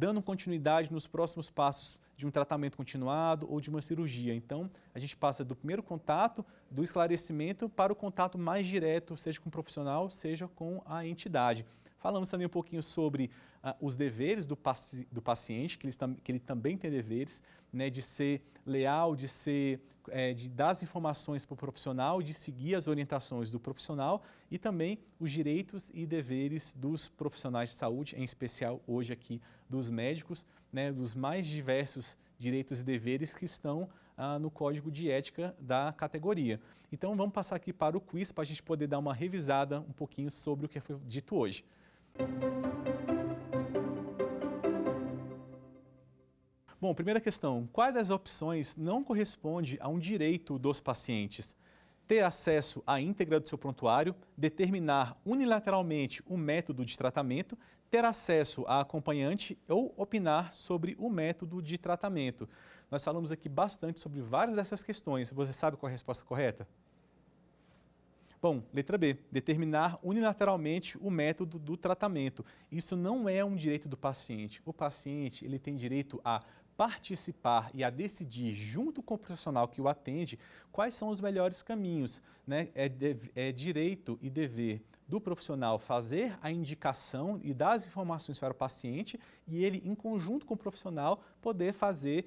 Speaker 2: dando continuidade nos próximos passos de um tratamento continuado ou de uma cirurgia. Então, a gente passa do primeiro contato, do esclarecimento, para o contato mais direto, seja com o profissional, seja com a entidade. Falamos também um pouquinho sobre os deveres do paciente, que ele também tem deveres, né, de ser leal, de dar as informações para o profissional, de seguir as orientações do profissional e também os direitos e deveres dos profissionais de saúde, em especial hoje aqui dos médicos, né, dos mais diversos direitos e deveres que estão no Código de Ética da categoria. Então vamos passar aqui para o quiz para a gente poder dar uma revisada um pouquinho sobre o que foi dito hoje. Bom, primeira questão, qual das opções não corresponde a um direito dos pacientes? Ter acesso à íntegra do seu prontuário, determinar unilateralmente o método de tratamento, ter acesso a acompanhante ou opinar sobre o método de tratamento. Nós falamos aqui bastante sobre várias dessas questões. Você sabe qual é a resposta correta? Bom, letra B, determinar unilateralmente o método do tratamento. Isso não é um direito do paciente. O paciente ele tem direito a participar e a decidir, junto com o profissional que o atende, quais são os melhores caminhos, né? É direito e dever do profissional fazer a indicação e dar as informações para o paciente e ele, em conjunto com o profissional, poder fazer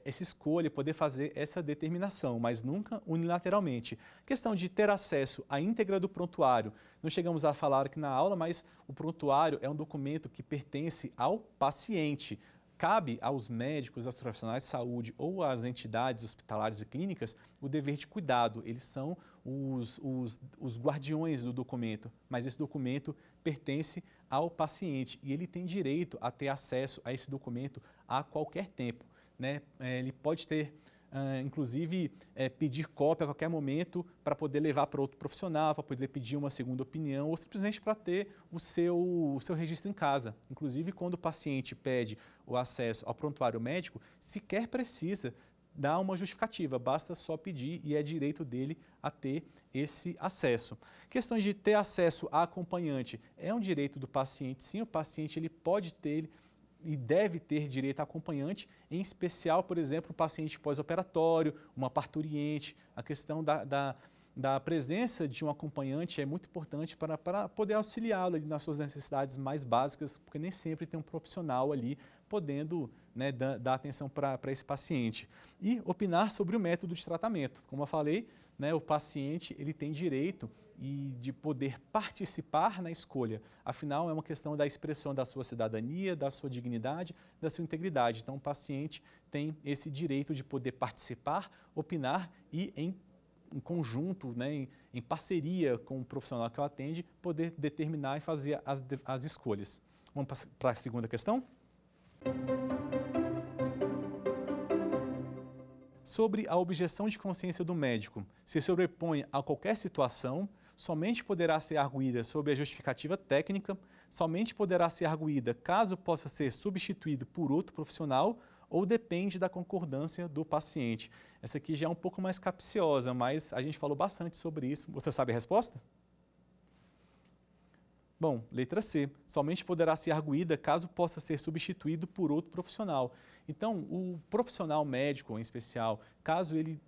Speaker 2: essa escolha, poder fazer essa determinação, mas nunca unilateralmente. Questão de ter acesso à íntegra do prontuário. Não chegamos a falar aqui na aula, mas o prontuário é um documento que pertence ao paciente. Cabe aos médicos, aos profissionais de saúde ou às entidades hospitalares e clínicas o dever de cuidado. Eles são os guardiões do documento, mas esse documento pertence ao paciente e ele tem direito a ter acesso a esse documento a qualquer tempo, né? Ele pode ter, inclusive, pedir cópia a qualquer momento para poder levar para outro profissional, para poder pedir uma segunda opinião ou simplesmente para ter o seu registro em casa. Inclusive, quando o paciente pede o acesso ao prontuário médico, sequer precisa dar uma justificativa, basta só pedir e é direito dele a ter esse acesso. Questões de ter acesso a acompanhante é um direito do paciente, sim, o paciente ele pode ter e deve ter direito a acompanhante, em especial, por exemplo, o paciente pós-operatório, uma parturiente, a questão da presença de um acompanhante é muito importante para poder auxiliá-lo nas suas necessidades mais básicas, porque nem sempre tem um profissional ali podendo, né, dar atenção para esse paciente. E opinar sobre o método de tratamento. Como eu falei, né, o paciente ele tem direito de poder participar na escolha. Afinal, é uma questão da expressão da sua cidadania, da sua dignidade, da sua integridade. Então, o paciente tem esse direito de poder participar, opinar e, em conjunto, né, em parceria com o profissional que o atende, poder determinar e fazer as escolhas. Vamos para a segunda questão? Sobre a objeção de consciência do médico, se sobrepõe a qualquer situação, somente poderá ser arguída sob a justificativa técnica, somente poderá ser arguída caso possa ser substituído por outro profissional ou depende da concordância do paciente. Essa aqui já é um pouco mais capciosa, mas a gente falou bastante sobre isso. Você sabe a resposta? Bom, letra C, somente poderá ser arguída caso possa ser substituído por outro profissional. Então, o profissional médico, em especial, caso ele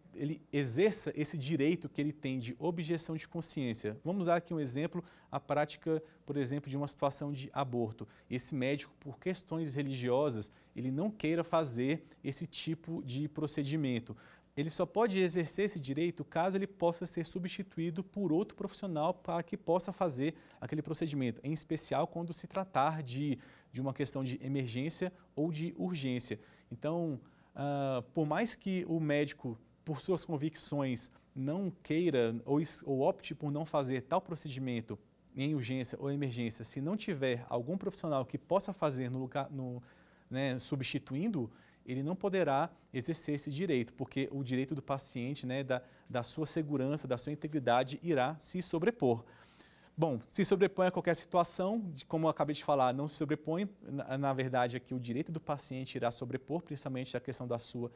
Speaker 2: exerça esse direito que ele tem de objeção de consciência. Vamos dar aqui um exemplo, a prática, por exemplo, de uma situação de aborto. Esse médico, por questões religiosas, ele não queira fazer esse tipo de procedimento. Ele só pode exercer esse direito caso ele possa ser substituído por outro profissional para que possa fazer aquele procedimento, em especial quando se tratar de uma questão de emergência ou de urgência. Então, por mais que o médico, por suas convicções, não queira ou opte por não fazer tal procedimento em urgência ou emergência, se não tiver algum profissional que possa fazer no lugar, né, substituindo, ele não poderá exercer esse direito, porque o direito do paciente, né, da sua segurança, da sua integridade, irá se sobrepor. Bom, se sobrepõe a qualquer situação, como eu acabei de falar, não se sobrepõe, na verdade aqui o direito do paciente irá sobrepor, principalmente a questão da sua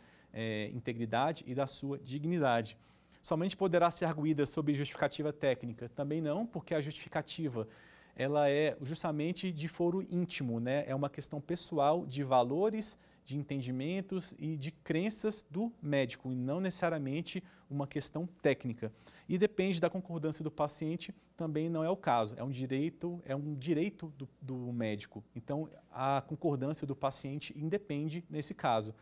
Speaker 2: integridade e da sua dignidade. Somente poderá ser arguída sob justificativa técnica? Também não, porque a justificativa ela é justamente de foro íntimo, né? É uma questão pessoal de valores, de entendimentos e de crenças do médico, e não necessariamente uma questão técnica. E depende da concordância do paciente, também não é o caso, é um direito do médico. Então, a concordância do paciente independe nesse caso.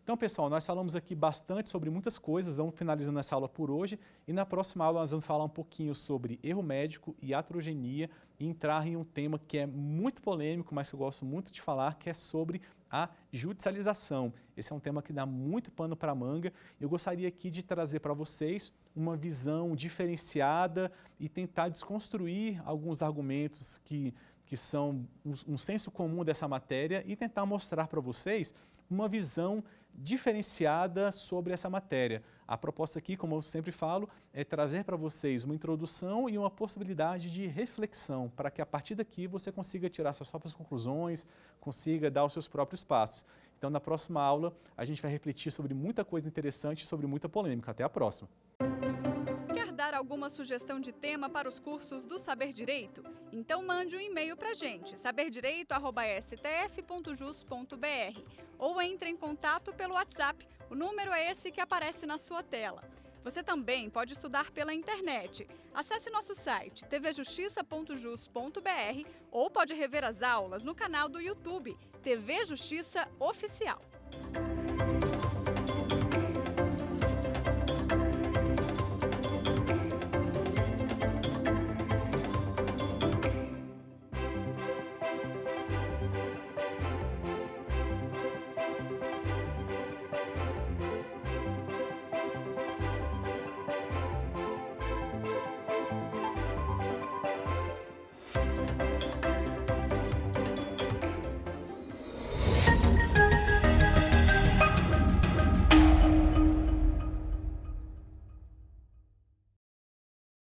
Speaker 2: Então, pessoal, nós falamos aqui bastante sobre muitas coisas, vamos finalizando essa aula por hoje, e na próxima aula nós vamos falar um pouquinho sobre erro médico, iatrogenia, e entrar em um tema que é muito polêmico, mas que eu gosto muito de falar, que é sobre a judicialização. Esse é um tema que dá muito pano para a manga. Eu gostaria aqui de trazer para vocês uma visão diferenciada e tentar desconstruir alguns argumentos que são um senso comum dessa matéria e tentar mostrar para vocês uma visão diferenciada sobre essa matéria. A proposta aqui, como eu sempre falo, é trazer para vocês uma introdução e uma possibilidade de reflexão, para que a partir daqui você consiga tirar suas próprias conclusões, consiga dar os seus próprios passos. Então, na próxima aula, a gente vai refletir sobre muita coisa interessante e sobre muita polêmica. Até a próxima!
Speaker 1: Quer dar alguma sugestão de tema para os cursos do Saber Direito? Então mande um e-mail para a gente, saberdireito@stf.jus.br, ou entre em contato pelo WhatsApp, o número é esse que aparece na sua tela. Você também pode estudar pela internet. Acesse nosso site tvjustiça.jus.br ou pode rever as aulas no canal do YouTube TV Justiça Oficial.